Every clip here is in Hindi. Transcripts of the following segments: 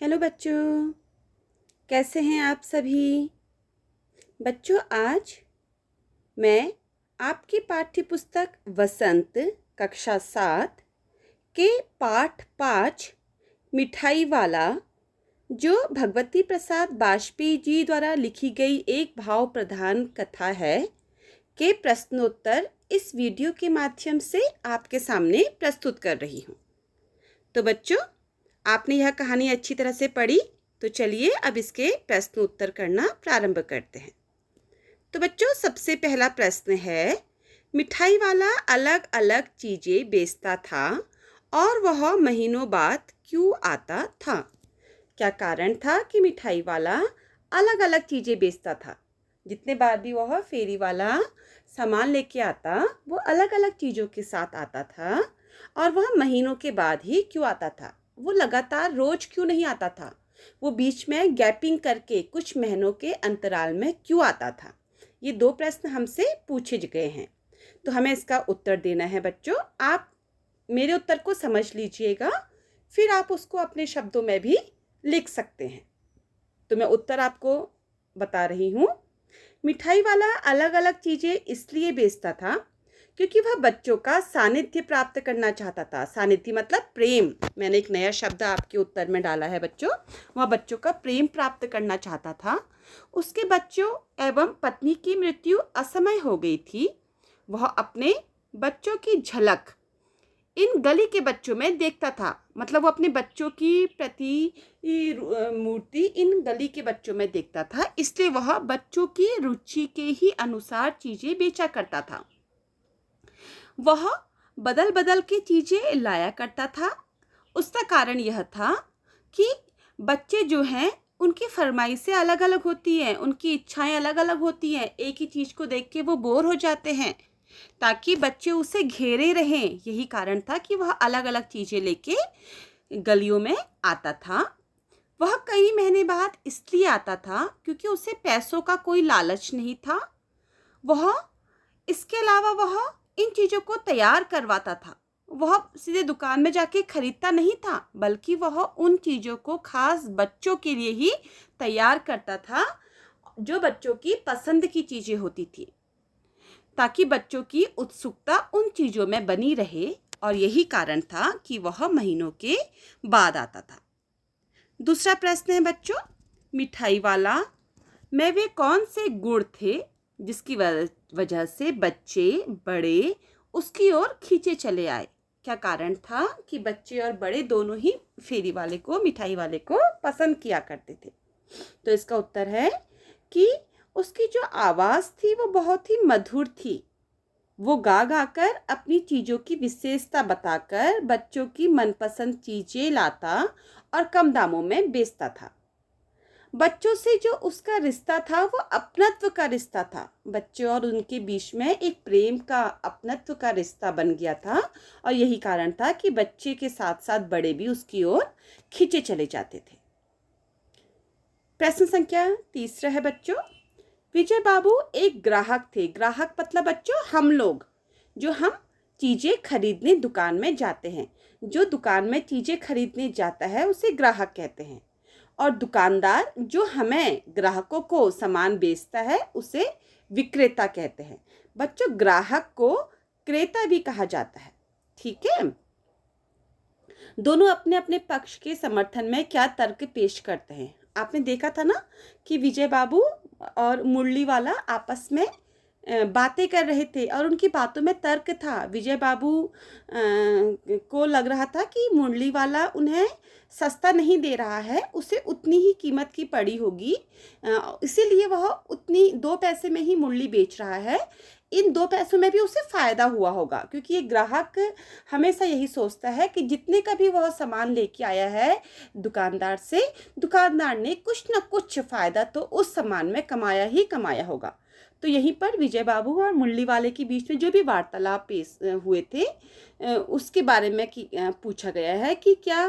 हेलो बच्चों, कैसे हैं आप सभी। बच्चों, आज मैं आपकी पाठ्य पुस्तक वसंत कक्षा 7 के पाठ 5 मिठाई वाला, जो भगवती प्रसाद बाजपेयी जी द्वारा लिखी गई एक भाव प्रधान कथा है, के प्रश्नोत्तर इस वीडियो के माध्यम से आपके सामने प्रस्तुत कर रही हूँ। तो बच्चों, आपने यह कहानी अच्छी तरह से पढ़ी, तो चलिए अब इसके प्रश्न उत्तर करना प्रारंभ करते हैं। तो बच्चों, सबसे पहला प्रश्न है, मिठाई वाला अलग अलग चीजें बेचता था और वह महीनों बाद क्यों आता था? क्या कारण था कि मिठाई वाला अलग अलग चीजें बेचता था? जितने बार भी वह फेरी वाला सामान लेके आता, वो अलग अलग चीजों के साथ आता था। और वह महीनों के बाद ही क्यों आता था? वो लगातार रोज क्यों नहीं आता था? वो बीच में गैपिंग करके कुछ महीनों के अंतराल में क्यों आता था? ये 2 प्रश्न हमसे पूछे गए हैं, तो हमें इसका उत्तर देना है। बच्चों, आप मेरे उत्तर को समझ लीजिएगा, फिर आप उसको अपने शब्दों में भी लिख सकते हैं। तो मैं उत्तर आपको बता रही हूँ। मिठाई वाला अलग अलग चीजें इसलिए बेचता था क्योंकि वह बच्चों का सानिध्य प्राप्त करना चाहता था। सानिध्य मतलब प्रेम। मैंने एक नया शब्द आपके उत्तर में डाला है बच्चों। वह बच्चों का प्रेम प्राप्त करना चाहता था। उसके बच्चों एवं पत्नी की मृत्यु असमय हो गई थी। वह अपने बच्चों की झलक इन गली के बच्चों में देखता था। मतलब वो अपने बच्चों की मूर्ति इन गली के बच्चों में देखता था, इसलिए वह बच्चों की रुचि के ही अनुसार चीजें बेचा करता था। वह बदल बदल के चीजें लाया करता था। उसका कारण यह था कि बच्चे जो हैं, उनकी फरमाइशें अलग अलग होती हैं, उनकी इच्छाएं अलग अलग होती हैं। एक ही चीज को देख के वो बोर हो जाते हैं, ताकि बच्चे उसे घेरे रहें। यही कारण था कि वह अलग अलग चीजें लेके गलियों में आता था। वह कई महीने बाद इसलिए आता था क्योंकि उसे पैसों का कोई लालच नहीं था। वह इसके अलावा वह इन चीजों को तैयार करवाता था। वह सीधे दुकान में जाके खरीदता नहीं था, बल्कि वह उन चीजों को खास बच्चों के लिए ही तैयार करता था, जो बच्चों की पसंद की चीजें होती थी, ताकि बच्चों की उत्सुकता उन चीजों में बनी रहे। और यही कारण था कि वह महीनों के बाद आता था। दूसरा प्रश्न है बच्चों, मिठाई वाला में वे कौन से गुण थे जिसकी वजह से बच्चे बड़े उसकी ओर खींचे चले आए? क्या कारण था कि बच्चे और बड़े दोनों ही फेरी वाले को, मिठाई वाले को पसंद किया करते थे? तो इसका उत्तर है कि उसकी जो आवाज़ थी वो बहुत ही मधुर थी। वो गा गा कर अपनी चीज़ों की विशेषता बताकर बच्चों की मनपसंद चीज़ें लाता और कम दामों में बेचता था। बच्चों से जो उसका रिश्ता था वो अपनत्व का रिश्ता था। बच्चे और उनके बीच में एक प्रेम का, अपनत्व का रिश्ता बन गया था। और यही कारण था कि बच्चे के साथ साथ बड़े भी उसकी ओर खींचे चले जाते थे। प्रश्न संख्या 3 है बच्चों, विजय बाबू एक ग्राहक थे। ग्राहक मतलब बच्चों हम लोग, जो हम चीजें खरीदने दुकान में जाते हैं। जो दुकान में चीजें खरीदने जाता है उसे ग्राहक कहते हैं। और दुकानदार जो हमें, ग्राहकों को सामान बेचता है, उसे विक्रेता कहते हैं। बच्चों, ग्राहक को क्रेता भी कहा जाता है। ठीक है। दोनों अपने अपने पक्ष के समर्थन में क्या तर्क पेश करते हैं? आपने देखा था ना कि विजय बाबू और मुरली वाला आपस में बातें कर रहे थे और उनकी बातों में तर्क था। विजय बाबू को लग रहा था कि मुरली वाला उन्हें सस्ता नहीं दे रहा है, उसे उतनी ही कीमत की पड़ी होगी, इसीलिए वह उतनी 2 पैसे में ही मुरली बेच रहा है। इन 2 पैसों में भी उसे फ़ायदा हुआ होगा, क्योंकि ये ग्राहक हमेशा यही सोचता है कि जितने का भी वह सामान लेके आया है दुकानदार से, दुकानदार ने कुछ न कुछ फ़ायदा तो उस सामान में कमाया ही कमाया होगा। तो यहीं पर विजय बाबू और मुरली वाले के बीच में जो भी वार्तालाप पेश हुए थे, उसके बारे में पूछा गया है कि क्या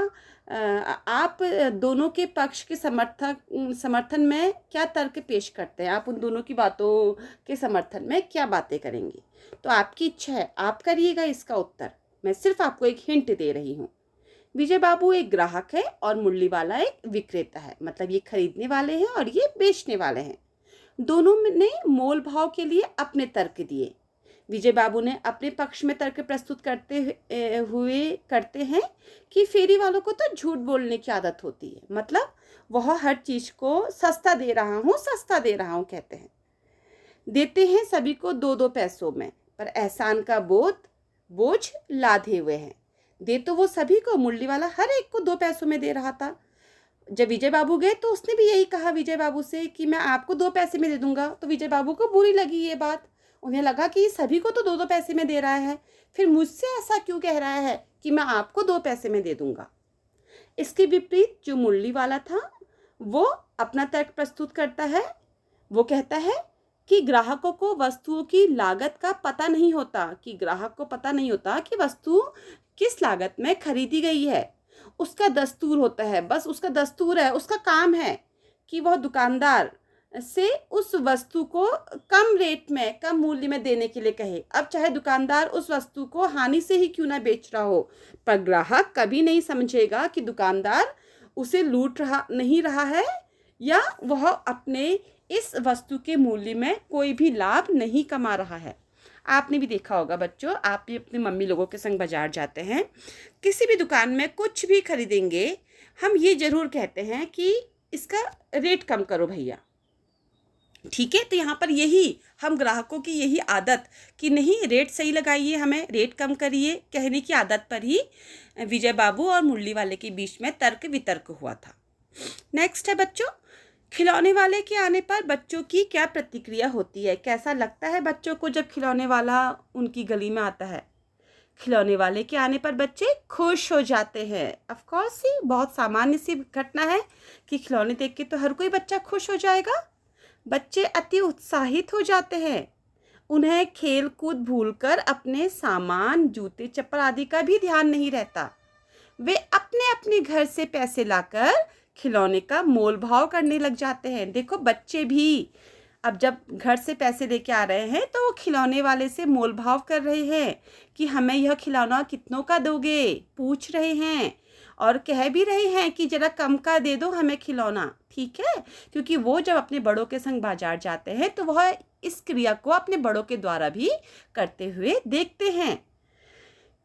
आप दोनों के पक्ष के समर्थन में क्या तर्क पेश करते हैं? आप उन दोनों की बातों के समर्थन में क्या बातें करेंगे? तो आपकी इच्छा है, आप करिएगा इसका उत्तर। मैं सिर्फ आपको एक हिंट दे रही हूँ। विजय बाबू एक ग्राहक है और मुरली वाला एक विक्रेता है, मतलब ये खरीदने वाले हैं और ये बेचने वाले हैं। दोनों ने मोल भाव के लिए अपने तर्क दिए। विजय बाबू ने अपने पक्ष में तर्क प्रस्तुत हुए करते हैं कि फेरी वालों को तो झूठ बोलने की आदत होती है, मतलब वह हर चीज को सस्ता दे रहा हूँ कहते हैं। देते हैं सभी को 2-2 पैसों में, पर एहसान का बोझ लादे हुए हैं। दे तो वो सभी को, मुरली वाला हर एक को 2 पैसों में दे रहा था। जब विजय बाबू गए तो उसने भी यही कहा विजय बाबू से कि मैं आपको 2 पैसे में दे दूंगा। तो विजय बाबू को बुरी लगी ये बात। उन्हें लगा कि सभी को तो 2-2 पैसे में दे रहा है, फिर मुझसे ऐसा क्यों कह रहा है कि मैं आपको 2 पैसे में दे दूंगा। इसके विपरीत जो मुरली वाला था वो अपना तर्क प्रस्तुत करता है। वो कहता है कि ग्राहकों को वस्तुओं की लागत का पता नहीं होता, कि ग्राहक को पता नहीं होता कि वस्तु किस लागत में खरीदी गई है। उसका दस्तूर होता है, बस उसका दस्तूर है, उसका काम है कि वह दुकानदार से उस वस्तु को कम रेट में, कम मूल्य में देने के लिए कहे। अब चाहे दुकानदार उस वस्तु को हानि से ही क्यों ना बेच रहा हो, पर ग्राहक कभी नहीं समझेगा कि दुकानदार उसे लूट नहीं रहा है या वह अपने इस वस्तु के मूल्य में कोई भी लाभ नहीं कमा रहा है। आपने भी देखा होगा बच्चों, आप भी अपने मम्मी लोगों के संग बाजार जाते हैं, किसी भी दुकान में कुछ भी खरीदेंगे, हम ये ज़रूर कहते हैं कि इसका रेट कम करो भैया, ठीक है। तो यहाँ पर यही हम ग्राहकों की यही आदत कि नहीं रेट सही लगाइए, हमें रेट कम करिए, कहने की आदत पर ही विजय बाबू और मुरली वाले के बीच में तर्क वितर्क हुआ था। नेक्स्ट है बच्चों, खिलौने वाले के आने पर बच्चों की क्या प्रतिक्रिया होती है। कैसा लगता है बच्चों को जब खिलौने वाला उनकी गली में आता है। खिलौने वाले के आने पर बच्चे खुश हो जाते हैं। ऑफ कोर्स ही बहुत सामान्य सी घटना है कि खिलौने देख के तो हर कोई बच्चा खुश हो जाएगा। बच्चे अति उत्साहित हो जाते हैं। उन्हें खेल कूद भूलकर अपने सामान, जूते चप्पल आदि का भी ध्यान नहीं रहता। वे अपने अपने घर से पैसे लाकर खिलौने का मोल भाव करने लग जाते हैं। देखो बच्चे भी अब जब घर से पैसे लेके आ रहे हैं तो वो खिलौने वाले से मोल भाव कर रहे हैं कि हमें यह खिलौना कितनों का दोगे, पूछ रहे हैं और कह भी रहे हैं कि जरा कम का दे दो हमें खिलौना, ठीक है। क्योंकि वो जब अपने बड़ों के संग बाजार जाते हैं तो वह इस क्रिया को अपने बड़ों के द्वारा भी करते हुए देखते हैं।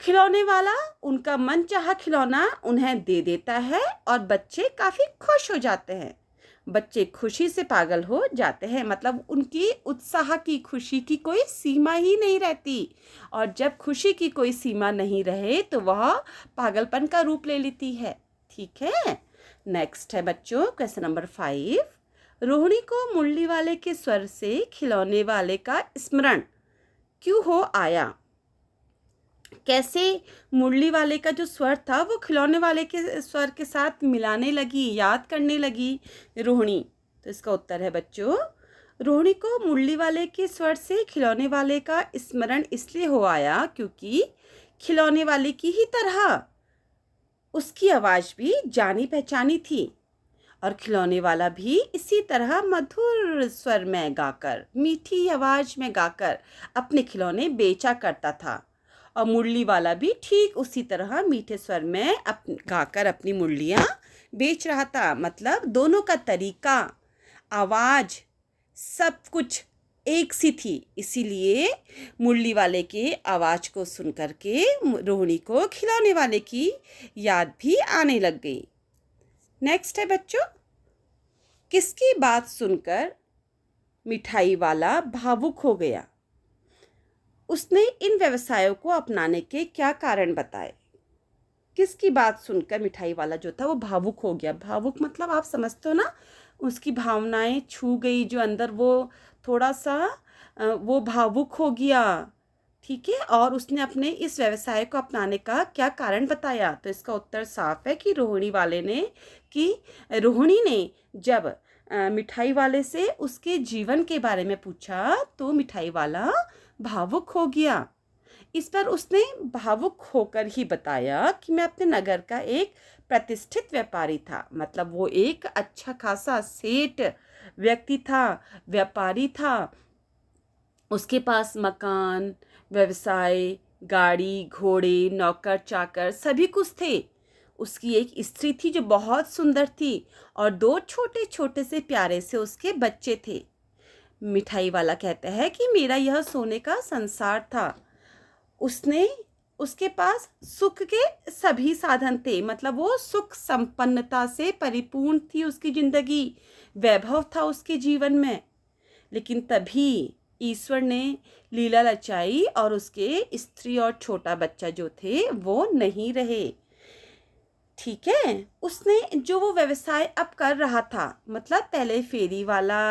खिलौने वाला उनका मनचाहा खिलौना उन्हें दे देता है और बच्चे काफ़ी खुश हो जाते हैं। बच्चे खुशी से पागल हो जाते हैं, मतलब उनकी उत्साह की, खुशी की कोई सीमा ही नहीं रहती। और जब खुशी की कोई सीमा नहीं रहे तो वह पागलपन का रूप ले लेती है, ठीक है। नेक्स्ट है बच्चों क्वेश्चन नंबर 5। रोहिणी को मुरली वाले के स्वर से खिलौने वाले का स्मरण क्यों हो आया। कैसे मुरली वाले का जो स्वर था वो खिलौने वाले के स्वर के साथ मिलाने लगी, याद करने लगी रोहिणी। तो इसका उत्तर है बच्चों, रोहिणी को मुरली वाले के स्वर से खिलौने वाले का स्मरण इसलिए हो आया क्योंकि खिलौने वाले की ही तरह उसकी आवाज़ भी जानी पहचानी थी और खिलौने वाला भी इसी तरह मधुर स्वर में गाकर, मीठी आवाज़ में गाकर अपने खिलौने बेचा करता था। और मुरली वाला भी ठीक उसी तरह मीठे स्वर में गाकर अपनी मुरलियाँ बेच रहा था। मतलब दोनों का तरीका, आवाज़, सब कुछ एक सी थी। इसीलिए मुरली वाले के आवाज़ को सुन कर के रोहिणी को खिलौने वाले की याद भी आने लग गई। नेक्स्ट है बच्चों, किसकी बात सुनकर मिठाई वाला भावुक हो गया। उसने इन व्यवसायों को अपनाने के क्या कारण बताए। किसकी बात सुनकर मिठाई वाला जो था वो भावुक हो गया। भावुक मतलब आप समझते हो ना, उसकी भावनाएं छू गई, जो अंदर वो थोड़ा सा वो भावुक हो गया, ठीक है। और उसने अपने इस व्यवसाय को अपनाने का क्या कारण बताया। तो इसका उत्तर साफ है कि रोहिणी ने जब मिठाई वाले से उसके जीवन के बारे में पूछा तो मिठाई वाला भावुक हो गया। इस पर उसने भावुक होकर ही बताया कि मैं अपने नगर का एक प्रतिष्ठित व्यापारी था। मतलब वो एक अच्छा खासा सेठ व्यक्ति था, व्यापारी था। उसके पास मकान, व्यवसाय, गाड़ी, घोड़े, नौकर चाकर सभी कुछ थे। उसकी एक स्त्री थी जो बहुत सुंदर थी और 2 छोटे छोटे से प्यारे से उसके बच्चे थे। मिठाई वाला कहता है कि मेरा यह सोने का संसार था। उसने उसके पास सुख के सभी साधन थे, मतलब वो सुख संपन्नता से परिपूर्ण थी उसकी जिंदगी, वैभव था उसके जीवन में। लेकिन तभी ईश्वर ने लीला रचाई और उसके स्त्री और छोटा बच्चा जो थे वो नहीं रहे। ठीक है, उसने जो वो व्यवसाय अब कर रहा था, मतलब पहले फेरी वाला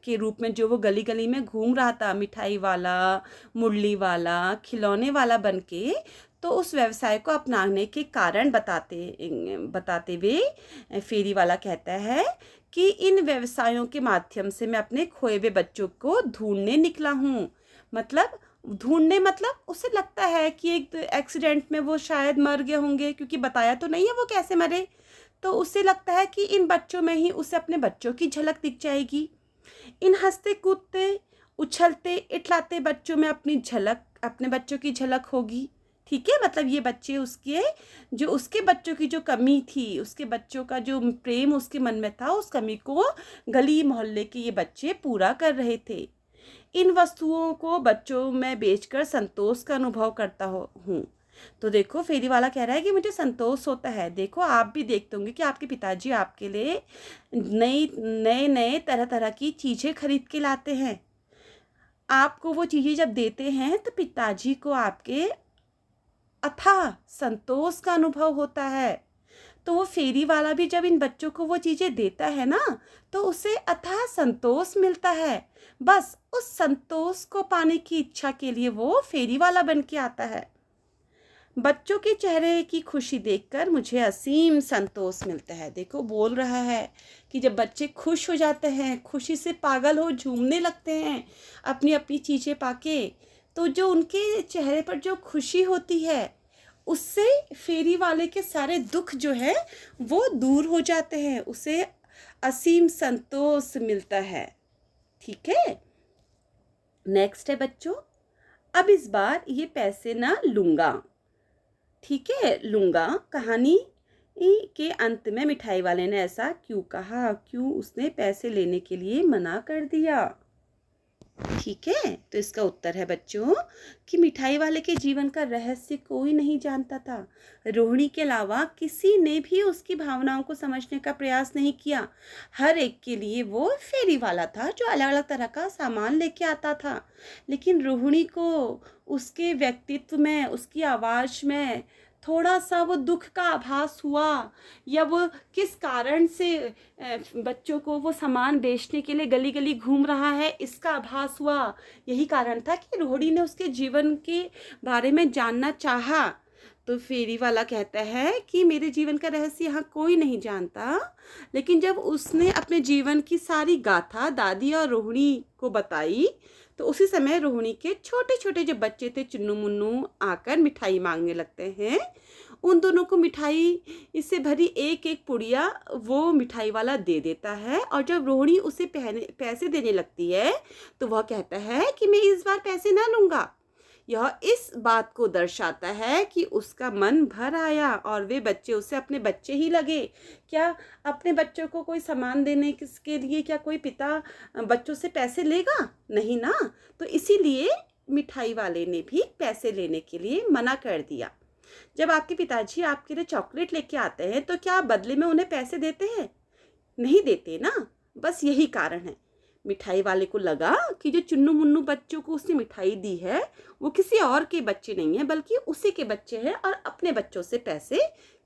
के रूप में जो वो गली गली में घूम रहा था, मिठाई वाला, मुरली वाला, खिलौने वाला बन के, तो उस व्यवसाय को अपनाने के कारण बताते हुए फेरी वाला कहता है कि इन व्यवसायों के माध्यम से मैं अपने खोए हुए बच्चों को ढूंढने निकला हूँ। मतलब ढूंढने, मतलब उसे लगता है कि एक एक्सीडेंट में वो शायद मर गए होंगे, क्योंकि बताया तो नहीं है वो कैसे मरे। तो उसे लगता है कि इन बच्चों में ही उसे अपने बच्चों की झलक दिख जाएगी। इन हंसते कूदते उछलते इठलाते बच्चों में अपने बच्चों की झलक होगी। ठीक है, मतलब ये बच्चे उसके बच्चों की जो कमी थी, उसके बच्चों का जो प्रेम उसके मन में था, उस कमी को गली मोहल्ले के ये बच्चे पूरा कर रहे थे। इन वस्तुओं को बच्चों में बेचकर संतोष का अनुभव करता हूँ। तो देखो, फेरी वाला कह रहा है कि मुझे संतोष होता है। देखो, आप भी देखते होंगे कि आपके पिताजी आपके लिए नए नए तरह तरह की चीज़ें खरीद के लाते हैं। आपको वो चीज़ें जब देते हैं तो पिताजी को आपके अथाह संतोष का अनुभव होता है। तो वो फेरी वाला भी जब इन बच्चों को वो चीज़ें देता है ना, तो उसे अथाह संतोष मिलता है। बस उस संतोष को पाने की इच्छा के लिए वो फेरी वाला बन के आता है। बच्चों के चेहरे की खुशी देखकर मुझे असीम संतोष मिलता है। देखो, बोल रहा है कि जब बच्चे खुश हो जाते हैं, खुशी से पागल हो झूमने लगते हैं अपनी अपनी चीज़ें पाके, तो जो उनके चेहरे पर जो खुशी होती है, उससे फेरी वाले के सारे दुख जो है वो दूर हो जाते हैं, उसे असीम संतोष मिलता है। ठीक है, नेक्स्ट है बच्चों, अब इस बार ये पैसे ना लूँगा। ठीक है, लूँगा। कहानी के अंत में मिठाई वाले ने ऐसा क्यों कहा, क्यों उसने पैसे लेने के लिए मना कर दिया? ठीक है, तो इसका उत्तर है बच्चों कि मिठाई वाले के जीवन का रहस्य कोई नहीं जानता था। रोहिणी के अलावा किसी ने भी उसकी भावनाओं को समझने का प्रयास नहीं किया। हर एक के लिए वो फेरी वाला था जो अलग अलग तरह का सामान लेके आता था, लेकिन रोहिणी को उसके व्यक्तित्व में, उसकी आवाज़ में थोड़ा सा वो दुख का आभास हुआ, या वो किस कारण से बच्चों को वो सामान बेचने के लिए गली गली घूम रहा है, इसका आभास हुआ। यही कारण था कि रोहिणी ने उसके जीवन के बारे में जानना चाहा। तो फेरी वाला कहता है कि मेरे जीवन का रहस्य यहाँ कोई नहीं जानता, लेकिन जब उसने अपने जीवन की सारी गाथा दादी और रोहिणी को बताई, तो उसी समय रोहिणी के छोटे छोटे जो बच्चे थे, चुन्नू मुन्नू, आकर मिठाई मांगने लगते हैं। उन दोनों को मिठाई इससे भरी एक एक पुड़िया वो मिठाई वाला दे देता है, और जब रोहिणी उसे पैसे देने लगती है तो वह कहता है कि मैं इस बार पैसे ना लूँगा। यह इस बात को दर्शाता है कि उसका मन भर आया और वे बच्चे उसे अपने बच्चे ही लगे। क्या अपने बच्चों को कोई सामान देने के लिए क्या कोई पिता बच्चों से पैसे लेगा? नहीं ना। तो इसीलिए मिठाई वाले ने भी पैसे लेने के लिए मना कर दिया। जब आपके पिताजी आपके लिए चॉकलेट लेके आते हैं तो क्या आप बदले में उन्हें पैसे देते हैं? नहीं देते ना। बस यही कारण है। मिठाई वाले को लगा कि जो चुन्नू मुन्नू बच्चों को उसने मिठाई दी है वो किसी और के बच्चे नहीं है, बल्कि उसी के बच्चे हैं, और अपने बच्चों से पैसे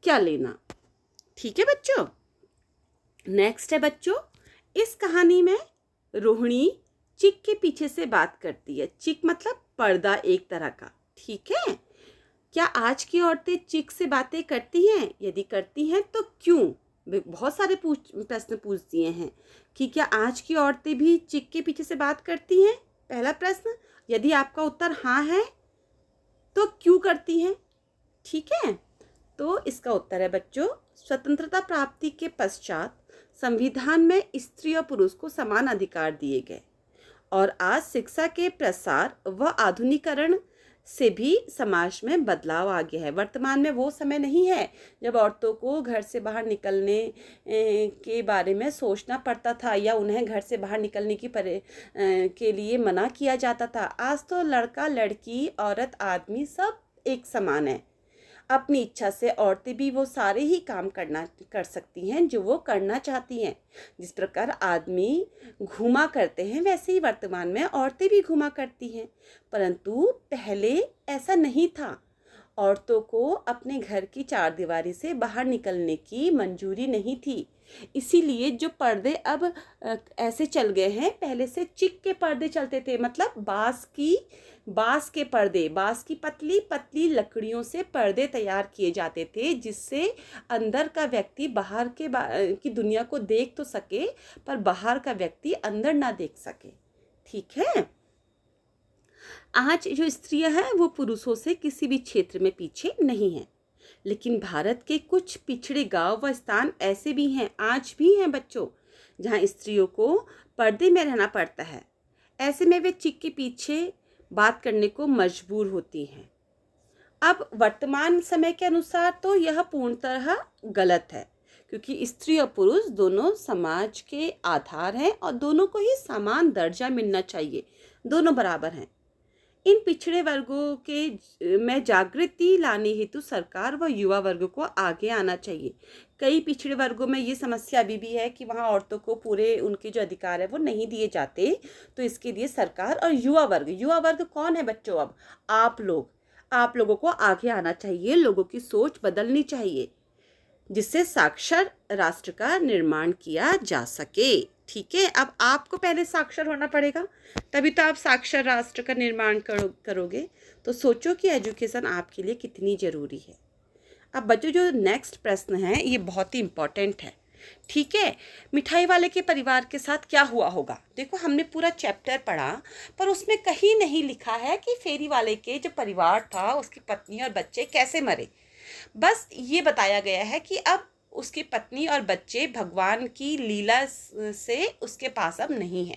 क्या लेना। ठीक है बच्चों, नेक्स्ट है बच्चों, इस कहानी में रोहिणी चिक के पीछे से बात करती है। चिक मतलब पर्दा एक तरह का। ठीक है, क्या आज की औरतें चिक से बातें करती हैं? यदि करती हैं तो क्यों? बहुत सारे प्रश्न पूछ दिए हैं कि क्या आज की औरतें भी चिक के पीछे से बात करती हैं? पहला प्रश्न। यदि आपका उत्तर हाँ है तो क्यों करती हैं? ठीक है, तो इसका उत्तर है बच्चों, स्वतंत्रता प्राप्ति के पश्चात संविधान में स्त्री और पुरुष को समान अधिकार दिए गए, और आज शिक्षा के प्रसार व आधुनिकीकरण से भी समाज में बदलाव आ गया है। वर्तमान में वो समय नहीं है जब औरतों को घर से बाहर निकलने के बारे में सोचना पड़ता था या उन्हें घर से बाहर निकलने के लिए मना किया जाता था। आज तो लड़का लड़की औरत आदमी सब एक समान है। अपनी इच्छा से औरतें भी वो सारे ही काम कर सकती हैं जो वो करना चाहती हैं। जिस प्रकार आदमी घूमा करते हैं वैसे ही वर्तमान में औरतें भी घूमा करती हैं। परंतु पहले ऐसा नहीं था। औरतों को अपने घर की चारदीवारी से बाहर निकलने की मंजूरी नहीं थी। इसीलिए जो पर्दे अब ऐसे चल गए हैं, पहले से चिक के पर्दे चलते थे, मतलब बांस के पर्दे, बांस की पतली पतली लकड़ियों से पर्दे तैयार किए जाते थे, जिससे अंदर का व्यक्ति बाहर की दुनिया को देख तो सके पर बाहर का व्यक्ति अंदर ना देख सके। ठीक है। आज जो स्त्रियां हैं वो पुरुषों से किसी भी क्षेत्र में पीछे नहीं हैं। लेकिन भारत के कुछ पिछड़े गांव व स्थान ऐसे भी हैं, आज भी हैं बच्चों, जहां स्त्रियों को पर्दे में रहना पड़ता है। ऐसे में वे चिक के पीछे बात करने को मजबूर होती हैं। अब वर्तमान समय के अनुसार तो यह पूर्णतः गलत है, क्योंकि स्त्री और पुरुष दोनों समाज के आधार हैं और दोनों को ही समान दर्जा मिलना चाहिए, दोनों बराबर हैं। इन पिछड़े वर्गों के में जागृति लाने हेतु सरकार व युवा वर्ग को आगे आना चाहिए। कई पिछड़े वर्गों में ये समस्या अभी भी है कि वहाँ औरतों को पूरे उनके जो अधिकार है वो नहीं दिए जाते। तो इसके लिए सरकार और युवा वर्ग कौन है बच्चों? अब आप लोगों को आगे आना चाहिए, लोगों की सोच बदलनी चाहिए, जिससे साक्षर राष्ट्र का निर्माण किया जा सके। ठीक है। अब आपको पहले साक्षर होना पड़ेगा, तभी तो आप साक्षर राष्ट्र का निर्माण करोगे। तो सोचो कि एजुकेशन आपके लिए कितनी ज़रूरी है। अब बच्चों जो नेक्स्ट प्रश्न है ये बहुत ही इम्पोर्टेंट है। ठीक है। मिठाई वाले के परिवार के साथ क्या हुआ होगा? देखो, हमने पूरा चैप्टर पढ़ा पर उसमें कहीं नहीं लिखा है कि फेरी वाले के जो परिवार था उसकी पत्नी और बच्चे कैसे मरे। बस ये बताया गया है कि अब उसकी पत्नी और बच्चे भगवान की लीला से उसके पास अब नहीं है।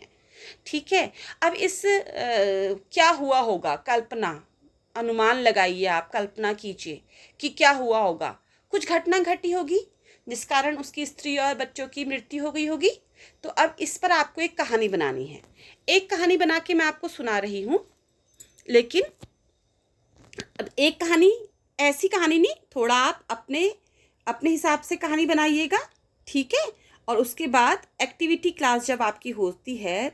ठीक है। अब इस क्या हुआ होगा, कल्पना, अनुमान लगाइए, आप कल्पना कीजिए कि क्या हुआ होगा। कुछ घटना घटी होगी जिस कारण उसकी स्त्री और बच्चों की मृत्यु हो गई होगी। तो अब इस पर आपको एक कहानी बनानी है। एक कहानी बना के मैं आपको सुना रही हूँ, लेकिन अब एक कहानी ऐसी कहानी नहीं, थोड़ा आप अपने हिसाब से कहानी बनाइएगा। ठीक है। और उसके बाद एक्टिविटी क्लास जब आपकी होती है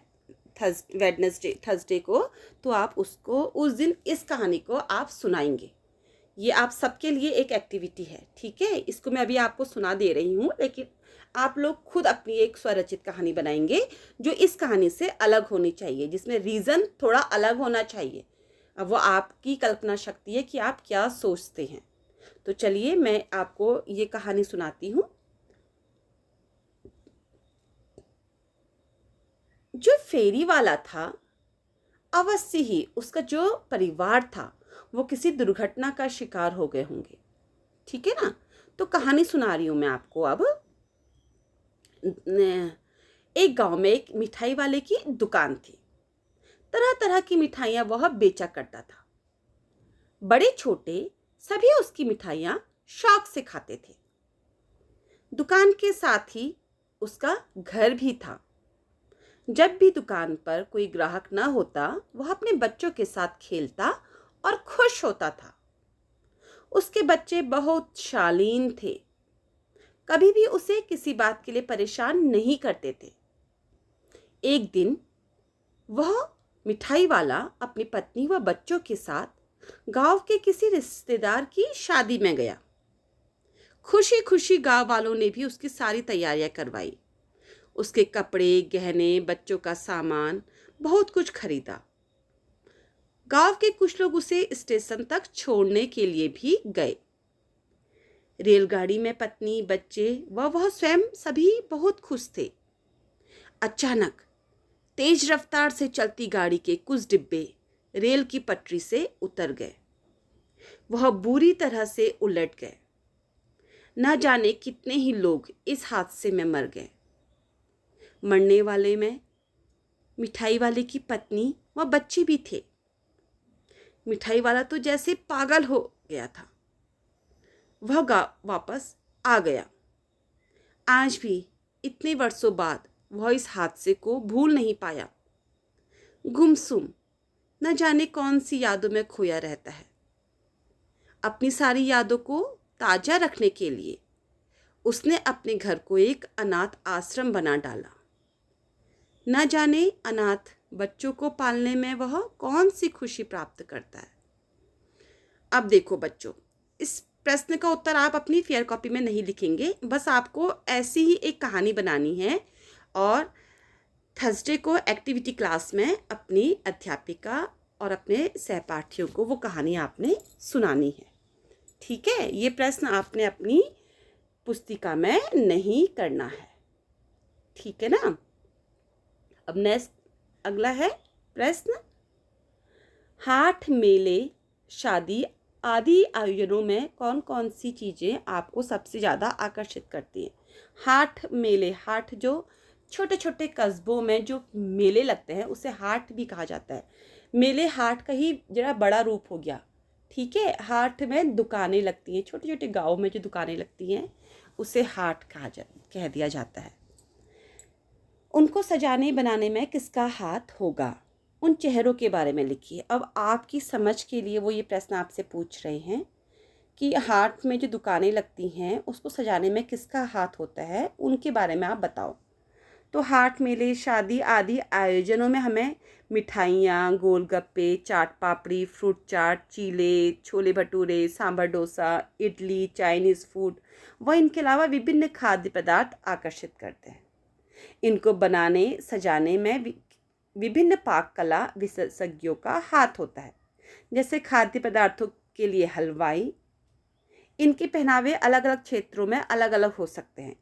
थर्सडे को, तो आप उसको उस दिन इस कहानी को आप सुनाएंगे। ये आप सबके लिए एक एक्टिविटी है। ठीक है। इसको मैं अभी आपको सुना दे रही हूँ, लेकिन आप लोग खुद अपनी एक स्वरचित कहानी बनाएंगे जो इस कहानी से अलग होनी चाहिए, जिसमें रीज़न थोड़ा अलग होना चाहिए। अब वो आपकी कल्पना शक्ति है कि आप क्या सोचते हैं। तो चलिए मैं आपको ये कहानी सुनाती हूँ। जो फेरी वाला था, अवश्य ही उसका जो परिवार था वो किसी दुर्घटना का शिकार हो गए होंगे। ठीक है ना। तो कहानी सुना रही हूँ मैं आपको। अब एक गांव में एक मिठाई वाले की दुकान थी। तरह तरह की मिठाइयाँ वह बेचा करता था। बड़े छोटे सभी उसकी मिठाइयाँ शौक से खाते थे। दुकान के साथ ही उसका घर भी था। जब भी दुकान पर कोई ग्राहक न होता, वह अपने बच्चों के साथ खेलता और खुश होता था। उसके बच्चे बहुत शालीन थे, कभी भी उसे किसी बात के लिए परेशान नहीं करते थे। एक दिन वह मिठाई वाला अपनी पत्नी व बच्चों के साथ गांव के किसी रिश्तेदार की शादी में गया। खुशी खुशी गांव वालों ने भी उसकी सारी तैयारियां करवाई। उसके कपड़े, गहने, बच्चों का सामान, बहुत कुछ खरीदा। गांव के कुछ लोग उसे स्टेशन तक छोड़ने के लिए भी गए। रेलगाड़ी में पत्नी, बच्चे व वह स्वयं सभी बहुत खुश थे। अचानक तेज रफ्तार से चलती गाड़ी के कुछ डिब्बे रेल की पटरी से उतर गए। वह बुरी तरह से उलट गए। न जाने कितने ही लोग इस हादसे में मर गए। मरने वाले में मिठाई वाले की पत्नी व बच्चे भी थे। मिठाई वाला तो जैसे पागल हो गया था। वह वापस आ गया। आज भी इतने वर्षों बाद वह इस हादसे को भूल नहीं पाया। गुमसुम, न जाने कौन सी यादों में खोया रहता है। अपनी सारी यादों को ताजा रखने के लिए उसने अपने घर को एक अनाथ आश्रम बना डाला। न जाने अनाथ बच्चों को पालने में वह कौन सी खुशी प्राप्त करता है। अब देखो बच्चों, इस प्रश्न का उत्तर आप अपनी फेयर कॉपी में नहीं लिखेंगे, बस आपको ऐसी ही एक कहानी बनानी है और थर्सडे को एक्टिविटी क्लास में अपनी अध्यापिका और अपने सहपाठियों को वो कहानी आपने सुनानी है। ठीक है, ये प्रश्न आपने अपनी पुस्तिका में नहीं करना है। ठीक है ना। अब नेक्स्ट अगला है प्रश्न, हाट, मेले, शादी आदि आयोजनों में कौन कौन सी चीज़ें आपको सबसे ज़्यादा आकर्षित करती हैं। हाट मेले, हाट जो छोटे छोटे कस्बों में जो मेले लगते हैं उसे हाट भी कहा जाता है। मेले हाट का ही जरा बड़ा रूप हो गया। ठीक है, हाट में दुकानें लगती हैं, छोटे छोटे गाँव में जो दुकानें लगती हैं उसे हाट कह दिया जाता है। उनको सजाने बनाने में किसका हाथ होगा, उन चेहरों के बारे में लिखिए। अब आपकी समझ के लिए वो ये प्रश्न आपसे पूछ रहे हैं कि हाट में जो दुकानें लगती हैं उसको सजाने में किसका हाथ होता है, उनके बारे में आप बताओ। तो हाट, मेले, शादी आदि आयोजनों में हमें मिठाइयाँ, गोलगप्पे, चाट पापड़ी, फ्रूट चाट, चीले, छोले भटूरे, सांभर डोसा, इडली, चाइनीज़ फूड व इनके अलावा विभिन्न खाद्य पदार्थ आकर्षित करते हैं। इनको बनाने सजाने में विभिन्न पाक कला विशेषज्ञों का हाथ होता है। जैसे खाद्य पदार्थों के लिए हलवाई, इनके पहनावे अलग अलग क्षेत्रों में अलग अलग हो सकते हैं।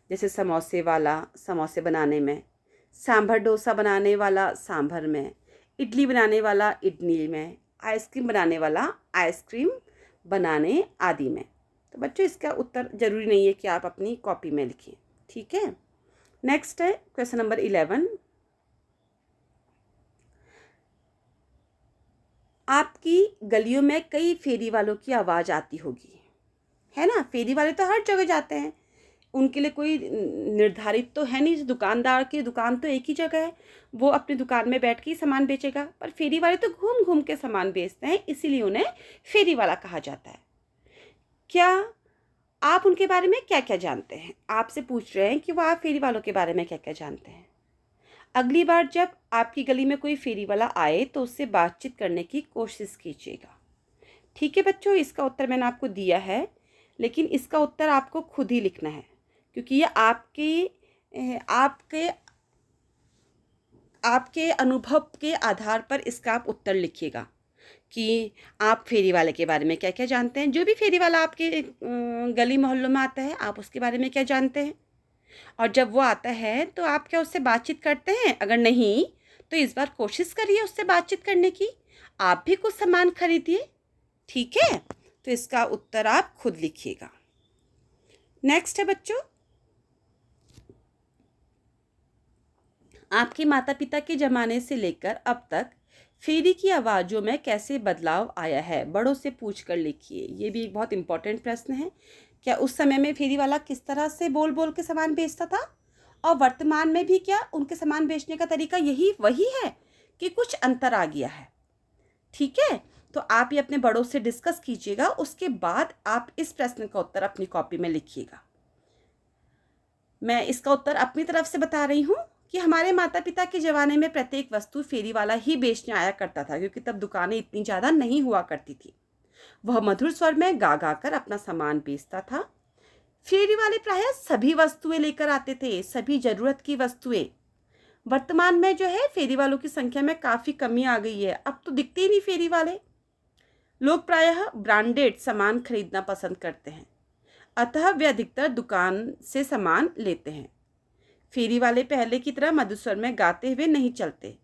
जैसे समोसे वाला समोसे बनाने में, सांभर डोसा बनाने वाला सांभर में, इडली बनाने वाला इडली में, आइसक्रीम बनाने वाला आइसक्रीम बनाने आदि में। तो बच्चों, इसका उत्तर जरूरी नहीं है कि आप अपनी कॉपी में लिखें। ठीक है। नेक्स्ट है क्वेश्चन नंबर 11। आपकी गलियों में कई फेरी वालों की आवाज़ आती होगी, है ना। फेरी वाले तो हर जगह जाते हैं, उनके लिए कोई निर्धारित तो है नहीं। दुकानदार की दुकान तो एक ही जगह है, वो अपनी दुकान में बैठ के ही सामान बेचेगा, पर फेरी वाले तो घूम घूम के सामान बेचते हैं, इसीलिए उन्हें फेरी वाला कहा जाता है। क्या आप उनके बारे में क्या क्या जानते हैं। आपसे पूछ रहे हैं कि वो आप फेरी वालों के बारे में क्या क्या जानते हैं। अगली बार जब आपकी गली में कोई फेरी वाला आए तो उससे बातचीत करने की कोशिश कीजिएगा। ठीक है बच्चों, इसका उत्तर मैंने आपको दिया है, लेकिन इसका उत्तर आपको खुद ही लिखना है, क्योंकि ये आपके आपके अनुभव के आधार पर इसका आप उत्तर लिखिएगा कि आप फेरी वाले के बारे में क्या क्या जानते हैं। जो भी फेरी वाला आपके गली मोहल्लों में आता है, आप उसके बारे में क्या जानते हैं। और जब वो आता है तो आप क्या उससे बातचीत करते हैं। अगर नहीं तो इस बार कोशिश करिए उससे बातचीत करने की, आप भी कुछ सामान खरीदिए। ठीक है, तो इसका उत्तर आप खुद लिखिएगा। नेक्स्ट है बच्चों, आपके माता पिता के ज़माने से लेकर अब तक फेरी की आवाज़ों में कैसे बदलाव आया है, बड़ों से पूछ कर लिखिए। ये भी एक बहुत इंपॉर्टेंट प्रश्न है। क्या उस समय में फेरी वाला किस तरह से बोल बोल के सामान बेचता था, और वर्तमान में भी क्या उनके सामान बेचने का तरीका वही है कि कुछ अंतर आ गया है। ठीक है, तो आप ये अपने बड़ों से डिस्कस कीजिएगा, उसके बाद आप इस प्रश्न का उत्तर अपनी कॉपी में लिखिएगा। मैं इसका उत्तर अपनी तरफ से बता रही हूँ कि हमारे माता पिता के ज़माने में प्रत्येक वस्तु फेरी वाला ही बेचने आया करता था, क्योंकि तब दुकानें इतनी ज़्यादा नहीं हुआ करती थी। वह मधुर स्वर में गा गा कर अपना सामान बेचता था। फेरी वाले प्रायः सभी वस्तुएं लेकर आते थे, सभी ज़रूरत की वस्तुएं। वर्तमान में जो है फेरी वालों की संख्या में काफ़ी कमी आ गई है, अब तो दिखते ही नहीं फेरी वाले। लोग प्रायः ब्रांडेड सामान खरीदना पसंद करते हैं, अतः वे अधिकतर दुकान से सामान लेते हैं। फेरी वाले पहले की तरह मधुर स्वर में गाते हुए नहीं चलते,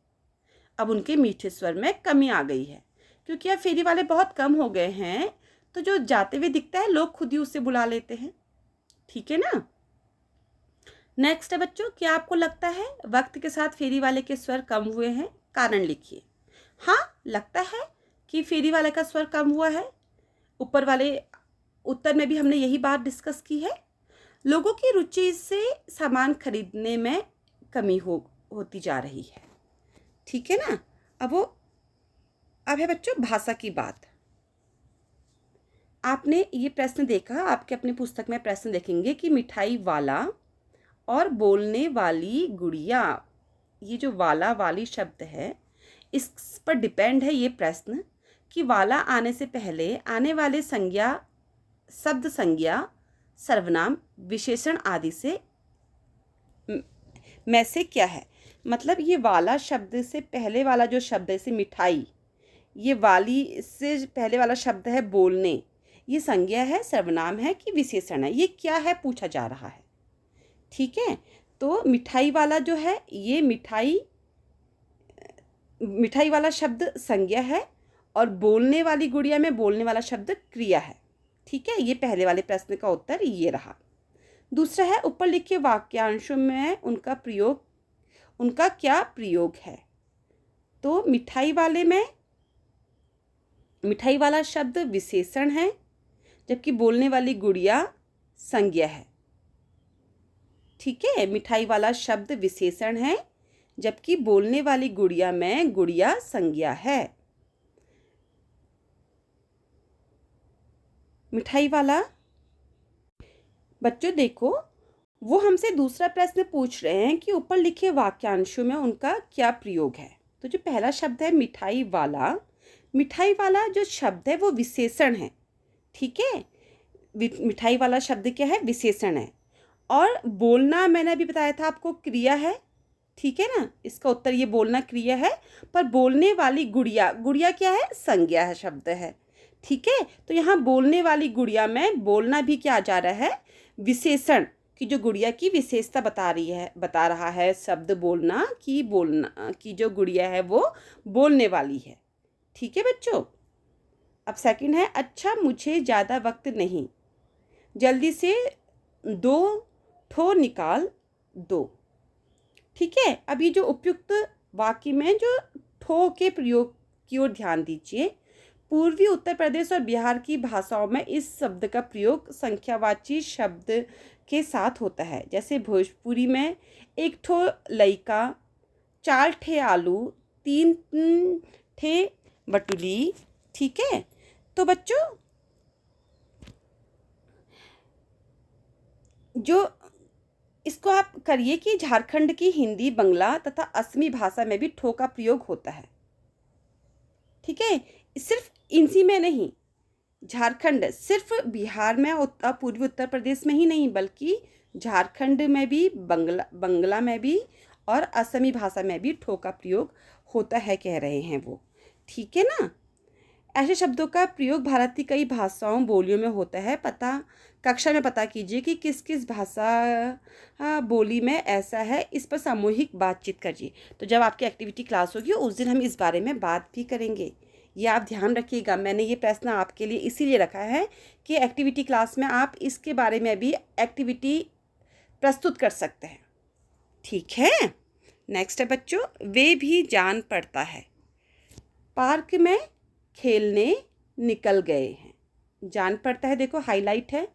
अब उनके मीठे स्वर में कमी आ गई है, क्योंकि अब फेरी वाले बहुत कम हो गए हैं, तो जो जाते हुए दिखता है लोग खुद ही उससे बुला लेते हैं। ठीक है ना। नेक्स्ट है बच्चों, क्या आपको लगता है वक्त के साथ फेरी वाले के स्वर कम हुए हैं, कारण लिखिए। हाँ, लगता है कि फेरी वाले का स्वर कम हुआ है। ऊपर वाले उत्तर में भी हमने यही बात डिस्कस की है। लोगों की रुचि से सामान खरीदने में कमी होती जा रही है। ठीक है ना। अब है बच्चों भाषा की बात। आपने ये प्रश्न देखा, आपके अपनी पुस्तक में प्रश्न देखेंगे कि मिठाई वाला और बोलने वाली गुड़िया, ये जो वाला वाली शब्द है इस पर डिपेंड है ये प्रश्न कि वाला आने से पहले आने वाले संज्ञा, शब्द संज्ञा, सर्वनाम, विशेषण आदि से में से क्या है। मतलब ये वाला शब्द से पहले वाला जो शब्द है, जैसे मिठाई, ये वाली से पहले वाला शब्द है बोलने, ये संज्ञा है, सर्वनाम है कि विशेषण है, ये क्या है पूछा जा रहा है। ठीक है। तो मिठाई वाला जो है ये मिठाई वाला शब्द संज्ञा है और बोलने वाली गुड़िया में बोलने वाला शब्द क्रिया है। ठीक है। ये पहले वाले प्रश्न का उत्तर ये रहा। दूसरा है ऊपर लिखे वाक्यांशों में उनका क्या प्रयोग है। तो मिठाई वाले में मिठाई वाला शब्द विशेषण है जबकि बोलने वाली गुड़िया संज्ञा है। ठीक है। मिठाई वाला शब्द विशेषण है जबकि बोलने वाली गुड़िया में गुड़िया संज्ञा है। मिठाई वाला बच्चों देखो, वो हमसे दूसरा प्रश्न पूछ रहे हैं कि ऊपर लिखे वाक्यांशों में उनका क्या प्रयोग है। तो जो पहला शब्द है मिठाई वाला जो शब्द है वो विशेषण है। ठीक है। मिठाई वाला शब्द क्या है, विशेषण है। और बोलना मैंने अभी बताया था आपको क्रिया है। ठीक है ना। इसका उत्तर ये बोलना क्रिया है, पर बोलने वाली गुड़िया क्या है, संज्ञा है, शब्द है। ठीक है। तो यहाँ बोलने वाली गुड़िया में बोलना भी क्या आ जा रहा है, विशेषण की जो गुड़िया की विशेषता बता रहा है शब्द बोलना की जो गुड़िया है वो बोलने वाली है। ठीक है बच्चों। अब सेकंड है अच्छा मुझे ज़्यादा वक्त नहीं, जल्दी से 2 ठो निकाल दो। ठीक है। अब ये जो उपयुक्त वाक्य में जो ठो के प्रयोग की ओर ध्यान दीजिए। पूर्वी उत्तर प्रदेश और बिहार की भाषाओं में इस शब्द का प्रयोग संख्यावाची शब्द के साथ होता है। जैसे भोजपुरी में 1 ठो लइका, 4 ठे आलू, 3 ठे बटुली। ठीक है। तो बच्चों जो इसको आप करिए कि झारखंड की हिंदी, बंगला तथा असमी भाषा में भी ठो का प्रयोग होता है। ठीक है। सिर्फ इसी में नहीं, झारखंड सिर्फ बिहार में पूर्वी उत्तर प्रदेश में ही नहीं बल्कि झारखंड में भी, बंगला में भी और असमी भाषा में भी ठो का प्रयोग होता है, कह रहे हैं वो। ठीक है ना। ऐसे शब्दों का प्रयोग भारत की कई भाषाओं बोलियों में होता है। कक्षा में पता कीजिए कि किस किस भाषा बोली में ऐसा है, इस पर सामूहिक बातचीत करिए। तो जब आपकी एक्टिविटी क्लास होगी उस दिन हम इस बारे में बात भी करेंगे। ये आप ध्यान रखिएगा। मैंने ये प्रश्न आपके लिए इसीलिए रखा है कि एक्टिविटी क्लास में आप इसके बारे में भी एक्टिविटी प्रस्तुत कर सकते हैं। ठीक है। नेक्स्ट है बच्चों, वे भी जान पड़ता है, पार्क में खेलने निकल गए हैं। जान पड़ता है, देखो हाईलाइट है।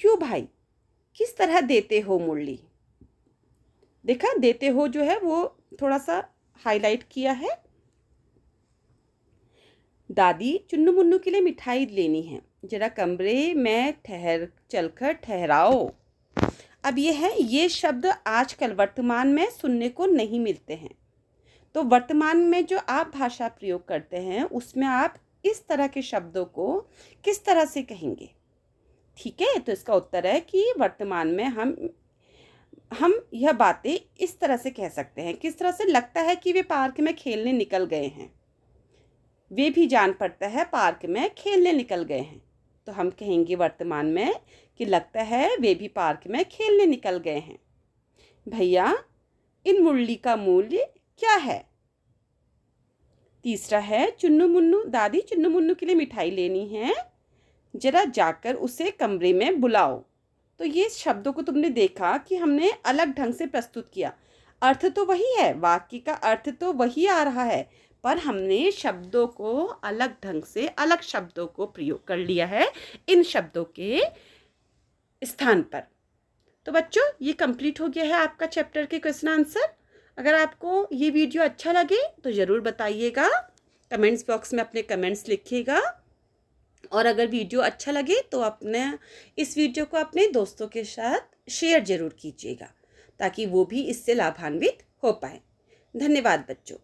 क्यों भाई, किस तरह देते हो मुरली। देखा, देते हो जो है वो थोड़ा सा हाईलाइट किया है। दादी चुन्नू मुन्नू के लिए मिठाई लेनी है, जरा कमरे में चलकर ठहराओ। अब ये शब्द आजकल वर्तमान में सुनने को नहीं मिलते हैं। तो वर्तमान में जो आप भाषा प्रयोग करते हैं उसमें आप इस तरह के शब्दों को किस तरह से कहेंगे। ठीक है। तो इसका उत्तर है कि वर्तमान में हम यह बातें इस तरह से कह सकते हैं। किस तरह से, लगता है कि वे पार्क में खेलने निकल गए हैं। वे भी जान पड़ता है पार्क में खेलने निकल गए हैं। तो हम कहेंगे वर्तमान में कि लगता है वे भी पार्क में खेलने निकल गए हैं। भैया इन मुरली का मूल्य क्या है। तीसरा है चुन्नू मुन्नू, दादी चुन्नू मुन्नू के लिए मिठाई लेनी है, जरा जाकर उसे कमरे में बुलाओ। तो ये शब्दों को तुमने देखा कि हमने अलग ढंग से प्रस्तुत किया। अर्थ तो वही है, वाक्य का अर्थ तो वही आ रहा है, पर हमने शब्दों को अलग ढंग से अलग शब्दों को प्रयोग कर लिया है इन शब्दों के स्थान पर। तो बच्चों ये कंप्लीट हो गया है आपका चैप्टर के क्वेश्चन आंसर। अगर आपको ये वीडियो अच्छा लगे तो ज़रूर बताइएगा, कमेंट्स बॉक्स में अपने कमेंट्स लिखिएगा। और अगर वीडियो अच्छा लगे तो इस वीडियो को अपने दोस्तों के साथ शेयर ज़रूर कीजिएगा ताकि वो भी इससे लाभान्वित हो पाए। धन्यवाद बच्चों।